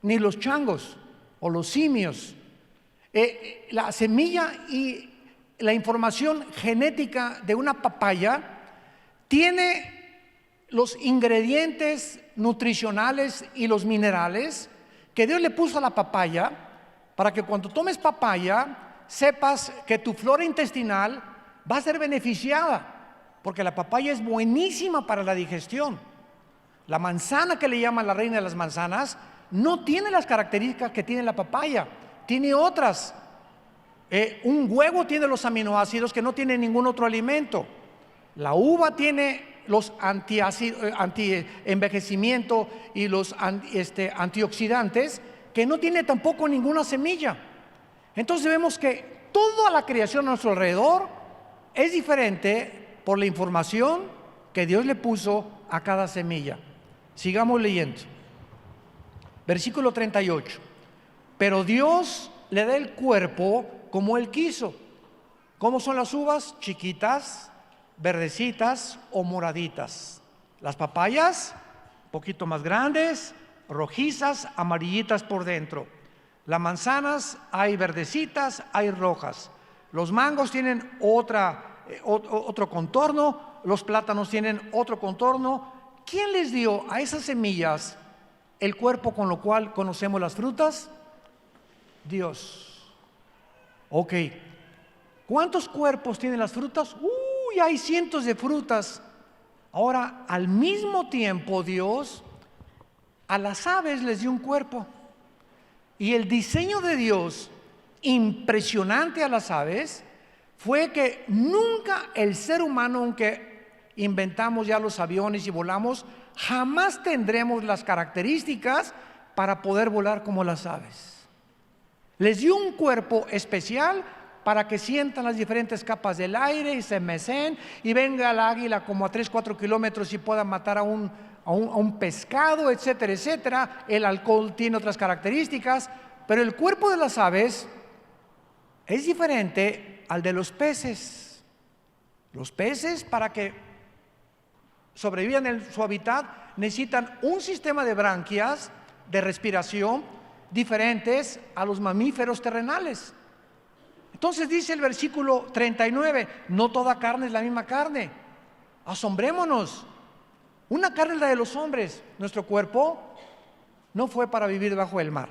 ni los changos o los simios. La semilla y la información genética de una papaya tiene los ingredientes nutricionales y los minerales que Dios le puso a la papaya, para que cuando tomes papaya sepas que tu flora intestinal va a ser beneficiada, porque la papaya es buenísima para la digestión. La manzana, que le llaman la reina de las manzanas, no tiene las características que tiene la papaya, tiene otras. Un huevo tiene los aminoácidos que no tiene ningún otro alimento. La uva tiene los anti-envejecimiento y los antioxidantes que no tiene tampoco ninguna semilla. Entonces vemos que toda la creación a nuestro alrededor es diferente por la información que Dios le puso a cada semilla. Sigamos leyendo. Versículo 38. Pero Dios le da el cuerpo como Él quiso. ¿Cómo son las uvas? Chiquitas, verdecitas o moraditas. Las papayas, un poquito más grandes, rojizas, amarillitas por dentro. Las manzanas hay verdecitas, hay rojas. Los mangos tienen otro contorno, los plátanos tienen otro contorno. ¿Quién les dio a esas semillas el cuerpo con lo cual conocemos las frutas? Dios. Ok, ¿cuántos cuerpos tienen las frutas? Uy, hay cientos de frutas. Ahora, al mismo tiempo, Dios a las aves les dio un cuerpo. Y el diseño de Dios, impresionante a las aves, fue que nunca el ser humano, aunque inventamos ya los aviones y volamos, jamás tendremos las características para poder volar como las aves. Les dio un cuerpo especial para que sientan las diferentes capas del aire y se mecen y venga el águila como a 3-4 kilómetros y pueda matar a un pescado, etcétera, etcétera. El alcohol tiene otras características, pero el cuerpo de las aves es diferente al de los peces. Los peces, para que sobrevivan en su hábitat, necesitan un sistema de branquias de respiración diferentes a los mamíferos terrenales. Entonces dice el versículo 39, no toda carne es la misma carne. Asombrémonos. Una carne es la de los hombres. Nuestro cuerpo no fue para vivir debajo del mar.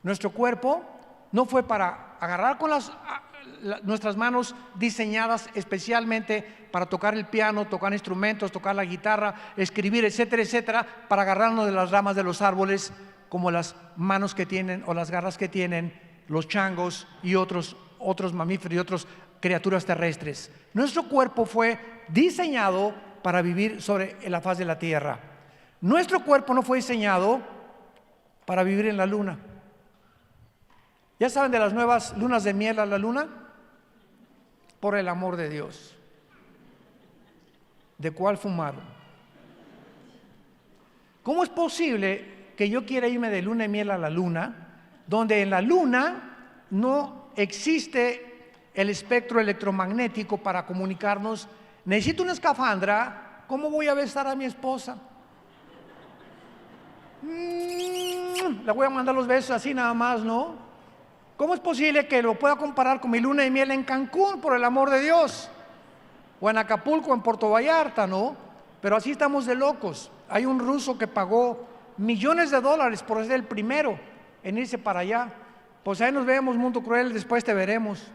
Nuestro cuerpo no fue para agarrar con nuestras manos diseñadas especialmente para tocar el piano, tocar instrumentos, tocar la guitarra, escribir, etcétera, etcétera, para agarrarnos de las ramas de los árboles, como las manos que tienen o las garras que tienen los changos y otros mamíferos y otras criaturas terrestres. Nuestro cuerpo fue diseñado para vivir sobre la faz de la tierra. Nuestro cuerpo no fue diseñado para vivir en la luna. ¿Ya saben de las nuevas lunas de miel a la luna? Por el amor de Dios. ¿De cuál fumaron? ¿Cómo es posible que yo quiera irme de luna de miel a la luna, donde en la luna no existe el espectro electromagnético para comunicarnos? Necesito una escafandra. ¿Cómo voy a besar a mi esposa? Le voy a mandar los besos así nada más, ¿no? ¿Cómo es posible que lo pueda comparar con mi luna de miel en Cancún, por el amor de Dios? O en Acapulco, en Puerto Vallarta, ¿no? Pero así estamos de locos. Hay un ruso que pagó millones de dólares por ser el primero en irse para allá. Pues ahí nos vemos, mundo cruel, después te veremos.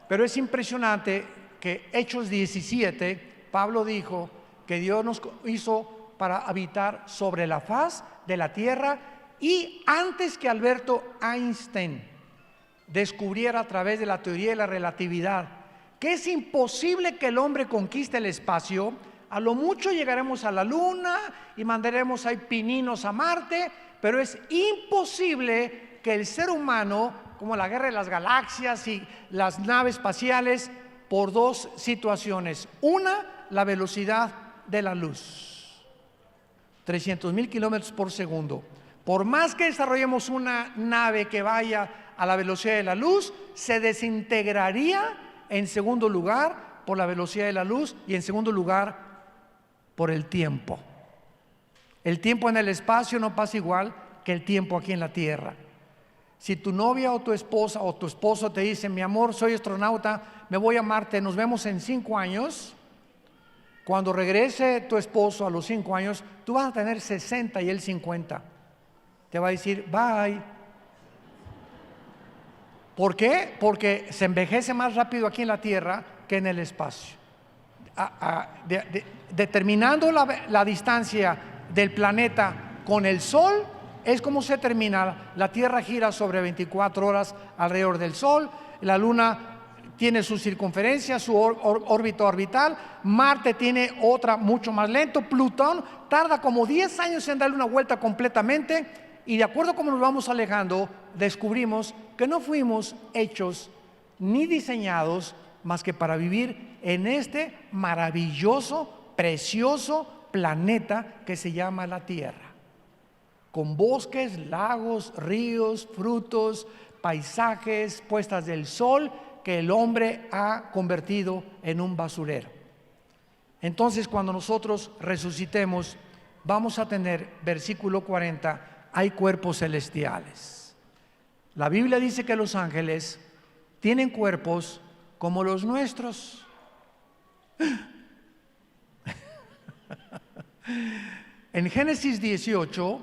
Pero es impresionante que Hechos 17, Pablo dijo que Dios nos hizo para habitar sobre la faz de la tierra, y antes que Alberto Einstein descubriera a través de la teoría de la relatividad que es imposible que el hombre conquiste el espacio, a lo mucho llegaremos a la luna y mandaremos ahí pininos a Marte, pero es imposible que el ser humano, como la guerra de las galaxias y las naves espaciales, por dos situaciones. Una, la velocidad de la luz, 300,000 kilómetros por segundo. Por más que desarrollemos una nave que vaya a la velocidad de la luz, se desintegraría en segundo lugar por la velocidad de la luz, y en segundo lugar por el tiempo. El tiempo en el espacio no pasa igual que el tiempo aquí en la tierra. Si tu novia o tu esposa o tu esposo te dice: mi amor, soy astronauta, me voy a Marte, nos vemos en 5 años, cuando regrese tu esposo a los 5 años, tú vas a tener 60 y él 50. Te va a decir: bye. ¿Por qué? Porque se envejece más rápido aquí en la tierra que en el espacio. Determinando la distancia del planeta con el Sol, es como se termina. La Tierra gira sobre 24 horas alrededor del Sol, la Luna tiene su circunferencia, su órbita orbital, Marte tiene otra mucho más lento, Plutón tarda como 10 años en darle una vuelta completamente, y de acuerdo a cómo nos vamos alejando, descubrimos que no fuimos hechos ni diseñados más que para vivir en este maravilloso, precioso planeta que se llama la Tierra, con bosques, lagos, ríos, frutos, paisajes, puestas del sol que el hombre ha convertido en un basurero. Entonces, cuando nosotros resucitemos, vamos a tener, versículo 40, hay cuerpos celestiales. La Biblia dice que los ángeles tienen cuerpos como los nuestros. En Génesis 18,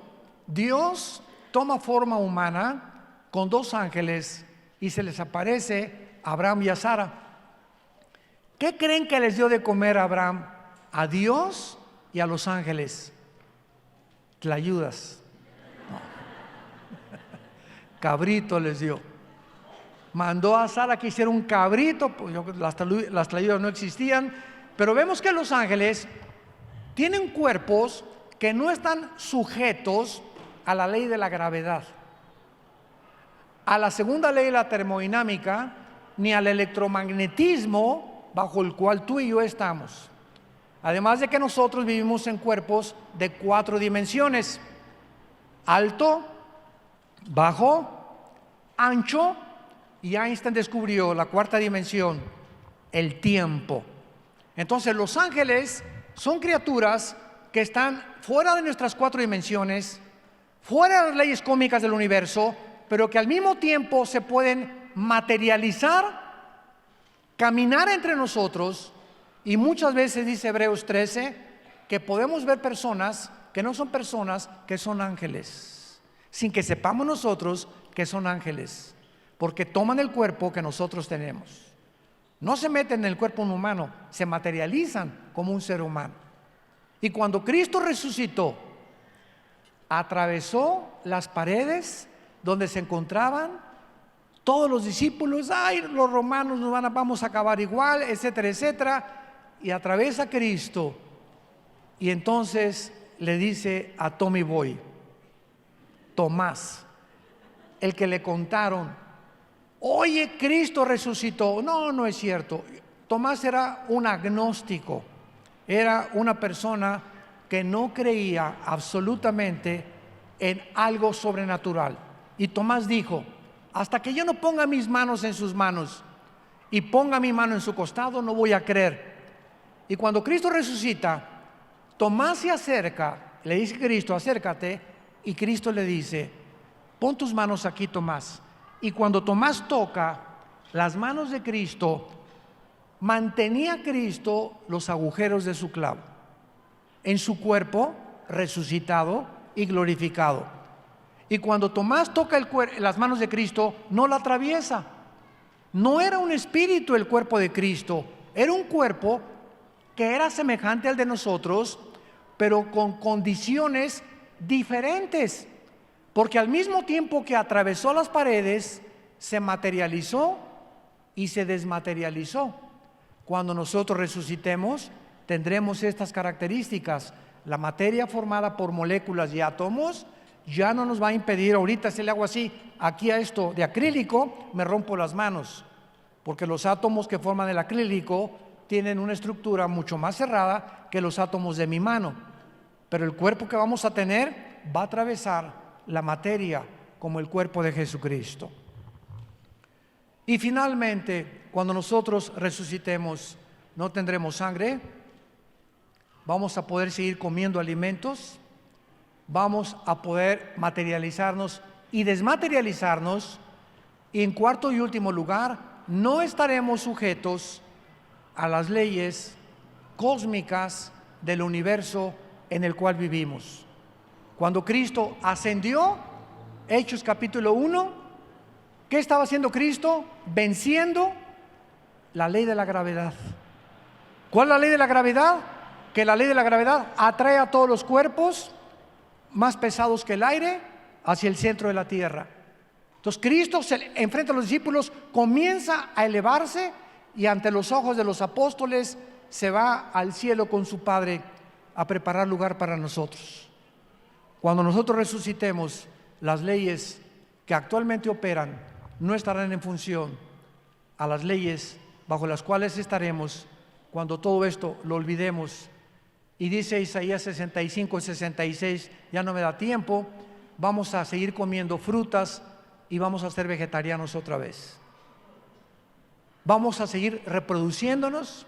Dios toma forma humana con 2 ángeles y se les aparece a Abraham y a Sara. ¿Qué creen que les dio de comer a Abraham? A Dios y a los ángeles. Tlayudas. No. Cabrito les dio. Mandó a Sara que hiciera un cabrito, pues las tlayudas no existían, pero vemos que los ángeles tienen cuerpos que no están sujetos a la ley de la gravedad, a la segunda ley de la termodinámica, ni al electromagnetismo bajo el cual tú y yo estamos. Además de que nosotros vivimos en cuerpos de 4 dimensiones: alto, bajo, ancho, y Einstein descubrió la 4ª dimensión, el tiempo. Entonces los ángeles son criaturas que están fuera de nuestras 4 dimensiones, fuera de las leyes cósmicas del universo, pero que al mismo tiempo se pueden materializar, caminar entre nosotros, y muchas veces dice Hebreos 13 que podemos ver personas que no son personas, que son ángeles, sin que sepamos nosotros que son ángeles, porque toman el cuerpo que nosotros tenemos. No se meten en el cuerpo humano, se materializan como un ser humano. Y cuando Cristo resucitó, atravesó las paredes donde se encontraban todos los discípulos. Ay, los romanos vamos a acabar igual, etcétera, etcétera. Y atraviesa Cristo, y entonces le dice a Tommy Boy, Tomás, el que le contaron: oye, Cristo resucitó. No, no es cierto. Tomás era un agnóstico, era una persona que no creía absolutamente en algo sobrenatural. Y Tomás dijo: hasta que yo no ponga mis manos en sus manos y ponga mi mano en su costado, no voy a creer. Y cuando Cristo resucita, Tomás se acerca, le dice Cristo: acércate, y Cristo le dice: pon tus manos aquí, Tomás. Y cuando Tomás toca las manos de Cristo, mantenía Cristo los agujeros de su clavo en su cuerpo resucitado, y glorificado. Y cuando Tomás toca las manos de Cristo, no la atraviesa. No era un espíritu el cuerpo de Cristo, era un cuerpo que era semejante al de nosotros, pero con condiciones diferentes, porque al mismo tiempo que atravesó las paredes, se materializó y se desmaterializó. Cuando nosotros resucitemos, tendremos estas características. La materia formada por moléculas y átomos ya no nos va a impedir. Ahorita si le hago así, aquí a esto de acrílico, me rompo las manos, porque los átomos que forman el acrílico tienen una estructura mucho más cerrada que los átomos de mi mano. Pero el cuerpo que vamos a tener va a atravesar la materia como el cuerpo de Jesucristo. Y finalmente, cuando nosotros resucitemos, no tendremos sangre, vamos a poder seguir comiendo alimentos, vamos a poder materializarnos y desmaterializarnos, y en cuarto y último lugar, no estaremos sujetos a las leyes cósmicas del universo en el cual vivimos. Cuando Cristo ascendió, Hechos capítulo 1, ¿qué estaba haciendo Cristo? Venciendo la ley de la gravedad. ¿Cuál es la ley de la gravedad? Que la ley de la gravedad atrae a todos los cuerpos más pesados que el aire hacia el centro de la tierra. Entonces Cristo se enfrenta a los discípulos, comienza a elevarse y ante los ojos de los apóstoles se va al cielo con su Padre a preparar lugar para nosotros. Cuando nosotros resucitemos, las leyes que actualmente operan no estarán en función a las leyes bajo las cuales estaremos cuando todo esto lo olvidemos. Y dice Isaías 65 y 66, ya no me da tiempo, vamos a seguir comiendo frutas y vamos a ser vegetarianos otra vez. Vamos a seguir reproduciéndonos,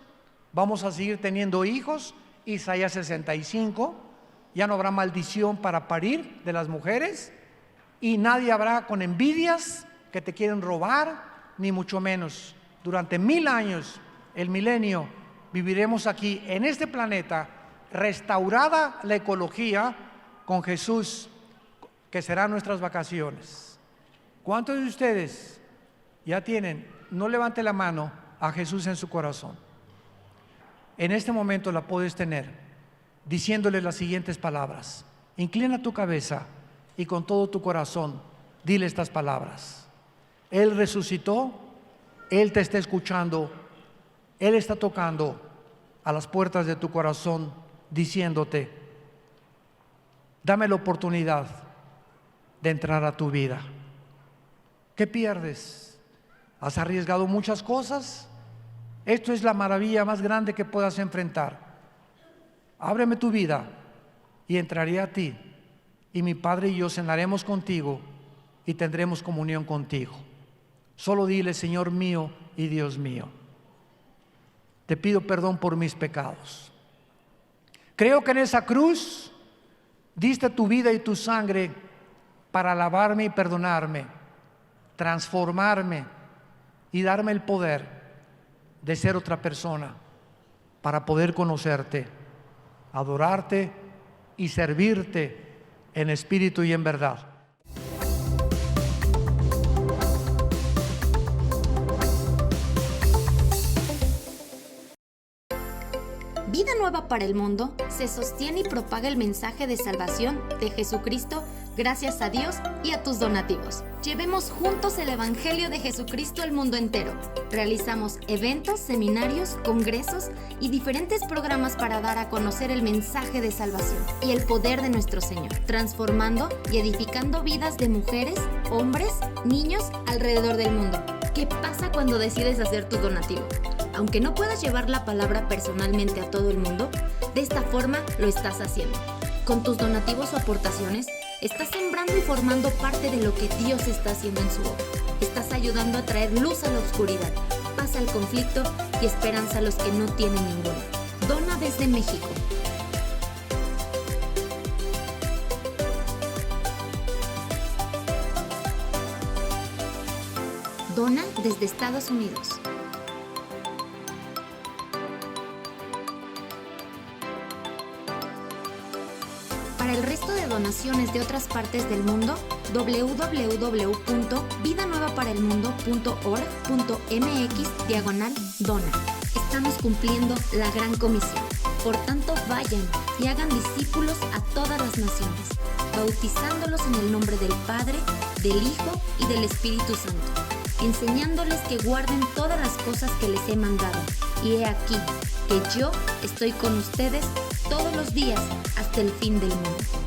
vamos a seguir teniendo hijos. Isaías 65, ya no habrá maldición para parir de las mujeres, y nadie habrá con envidias que te quieren robar, ni mucho menos. Durante 1000 años, el milenio, viviremos aquí en este planeta, restaurada la ecología con Jesús, que serán nuestras vacaciones. ¿Cuántos de ustedes ya tienen, no levante la mano, a Jesús en su corazón? En este momento la puedes tener, diciéndole las siguientes palabras. Inclina tu cabeza y con todo tu corazón dile estas palabras. Él resucitó, Él te está escuchando, Él está tocando a las puertas de tu corazón, diciéndote: dame la oportunidad de entrar a tu vida. ¿Qué pierdes? ¿Has arriesgado muchas cosas? Esto es la maravilla más grande que puedas enfrentar. Ábreme tu vida y entraré a ti, y mi Padre y yo cenaremos contigo y tendremos comunión contigo. Solo dile: Señor mío y Dios mío, te pido perdón por mis pecados. Creo que en esa cruz diste tu vida y tu sangre para lavarme y perdonarme, transformarme y darme el poder de ser otra persona, para poder conocerte, adorarte y servirte en espíritu y en verdad. Vida Nueva para el Mundo se sostiene y propaga el mensaje de salvación de Jesucristo gracias a Dios y a tus donativos. Llevemos juntos el Evangelio de Jesucristo al mundo entero. Realizamos eventos, seminarios, congresos y diferentes programas para dar a conocer el mensaje de salvación y el poder de nuestro Señor, transformando y edificando vidas de mujeres, hombres, niños alrededor del mundo. ¿Qué pasa cuando decides hacer tu donativo? Aunque no puedas llevar la palabra personalmente a todo el mundo, de esta forma lo estás haciendo. Con tus donativos o aportaciones, estás sembrando y formando parte de lo que Dios está haciendo en su obra. Estás ayudando a traer luz a la oscuridad, paz al conflicto y esperanza a los que no tienen ninguna. Dona desde México. Dona desde Estados Unidos. Para el resto de donaciones de otras partes del mundo, www.vidanuevaparaelmundo.org.mx/dona. Estamos cumpliendo la gran comisión. Por tanto, vayan y hagan discípulos a todas las naciones, bautizándolos en el nombre del Padre, del Hijo y del Espíritu Santo, enseñándoles que guarden todas las cosas que les he mandado. Y he aquí que yo estoy con ustedes todos los días hasta el fin del mundo.